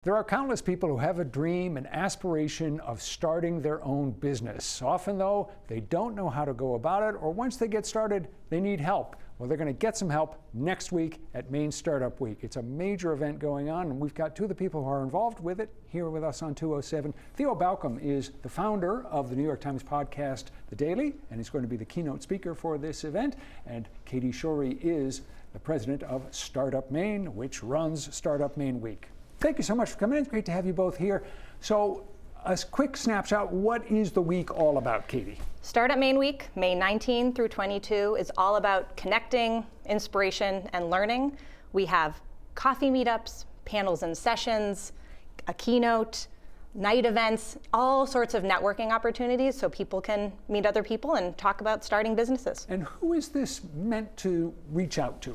There are countless people who have a dream and aspiration of starting their own business. Often, though, they don't know how to go about it, or once they get started, they need help. Well, they're going to get some help next week at Maine Startup Week. It's a major event going on, and we've got two of the people who are involved with it here with us on 207. Theo Balcom is the founder of the New York Times podcast, The Daily, and he's going to be the keynote speaker for this event. And Katie Shorey is the president of Startup Maine, which runs Startup Maine Week. Thank you so much for coming in. It's great to have you both here. So, a quick snapshot, what is the week all about, Katie? Startup Maine Week, May 19 through 22, is all about connecting, inspiration, and learning. We have coffee meetups, panels and sessions, a keynote, night events, all sorts of networking opportunities so people can meet other people and talk about starting businesses. And who is this meant to reach out to?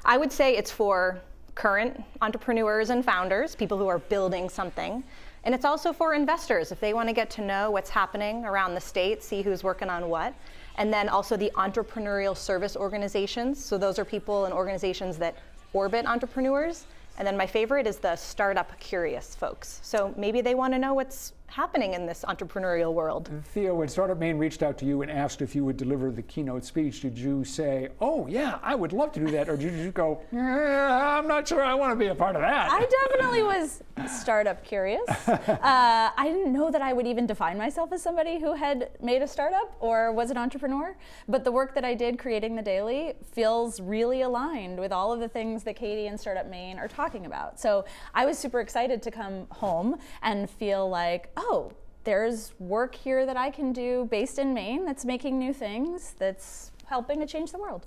I would say it's for current entrepreneurs and founders, people who are building something. And it's also for investors, if they want to get to know what's happening around the state, see who's working on what. And then also the entrepreneurial service organizations. So those are people and organizations that orbit entrepreneurs. And then my favorite is the startup curious folks. So maybe they want to know what's happening in this entrepreneurial world. Theo, when Startup Maine reached out to you and asked if you would deliver the keynote speech, did you say, oh yeah, I would love to do that? Or did you go, I'm not sure I want to be a part of that? I definitely was startup curious. I didn't know that I would even define myself as somebody who had made a startup or was an entrepreneur. But the work that I did creating The Daily feels really aligned with all of the things that Katie and Startup Maine are talking about. So I was super excited to come home and feel like, oh, there's work here that I can do based in Maine that's making new things, that's helping to change the world.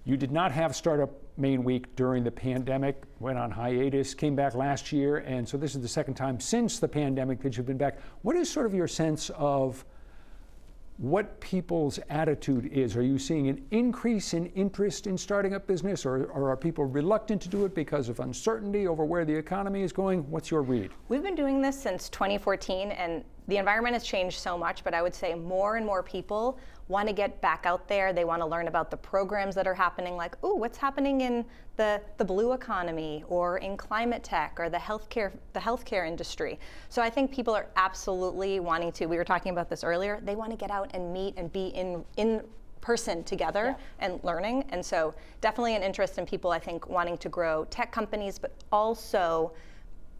You did not have Startup Maine Week during the pandemic, went on hiatus, came back last year, and so this is the second time since the pandemic that you've been back. What is sort of your sense of what people's attitude is? Are you seeing an increase in interest in starting up business, or are people reluctant to do it because of uncertainty over where the economy is going? What's your read? We've been doing this since 2014, and the environment has changed so much, but I would say more and more people want to get back out there. They want to learn about the programs that are happening, like, ooh, what's happening in the blue economy, or in climate tech, or the healthcare industry. So I think people are absolutely wanting to, we were talking about this earlier, they want to get out and meet and be in person together and learning. And so definitely an interest in people, I think, wanting to grow tech companies, but also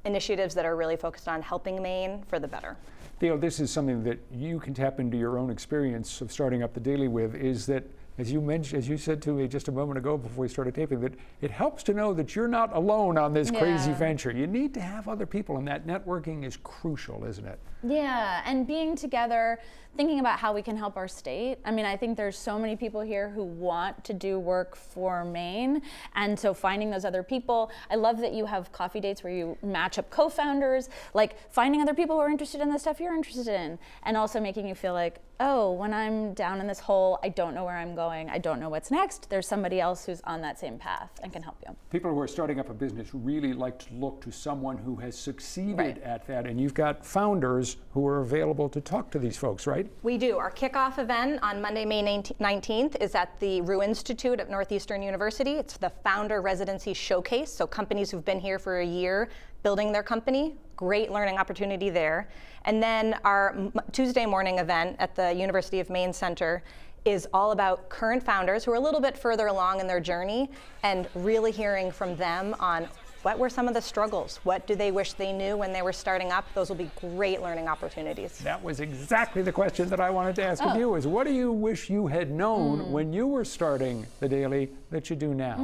initiatives that are really focused on helping Maine for the better. Theo, this is something that you can tap into your own experience of starting up The Daily with, is that, as you mentioned, as you said to me just a moment ago before we started taping, that it helps to know that you're not alone on this crazy venture. You need to have other people, and that networking is crucial, isn't it? Yeah, and being together, thinking about how we can help our state. I mean, I think there's so many people here who want to do work for Maine, and so finding those other people. I love that you have coffee dates where you match up co-founders, like finding other people who are interested in the stuff you're interested in, and also making you feel like, oh, when I'm down in this hole, I don't know where I'm going, I don't know what's next, there's somebody else who's on that same path and can help you. People who are starting up a business really like to look to someone who has succeeded at that, and you've got founders who are available to talk to these folks, right? We do. Our kickoff event on Monday, May 19th is at the Rue Institute at Northeastern University. It's the Founder Residency Showcase, so companies who've been here for a year building their company, great learning opportunity there. And then our Tuesday morning event at the University of Maine Center is all about current founders who are a little bit further along in their journey and really hearing from them on what were some of the struggles? What do they wish they knew when they were starting up? Those will be great learning opportunities. That was exactly the question that I wanted to ask of you, is what do you wish you had known when you were starting The Daily that you do now?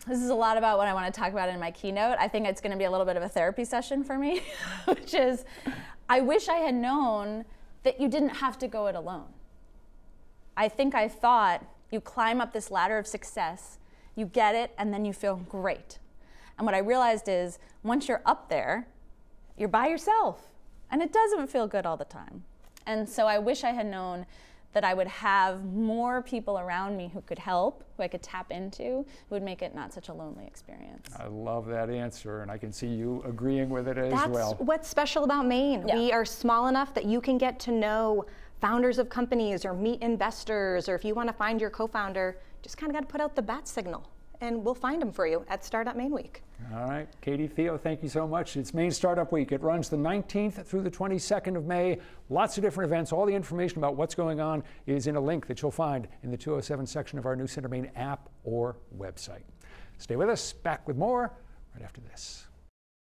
This is a lot about what I want to talk about in my keynote. I think it's going to be a little bit of a therapy session for me, which is, I wish I had known that you didn't have to go it alone. I think I thought you climb up this ladder of success, you get it, and then you feel great. And what I realized is, once you're up there, you're by yourself, and it doesn't feel good all the time. And so I wish I had known that I would have more people around me who could help, who I could tap into, who would make it not such a lonely experience. I love that answer, and I can see you agreeing with it as well. That's what's special about Maine. Yeah. We are small enough that you can get to know founders of companies or meet investors, or if you want to find your co-founder, just kind of got to put out the bat signal. and we'll find them for you at Startup Maine Week. All right, Katie, Theo, thank you so much. It's Maine Startup Week. It runs the 19th through the 22nd of May. Lots of different events. All the information about what's going on is in a link that you'll find in the 207 section of our New Center Maine app or website. Stay with us. Back with more right after this.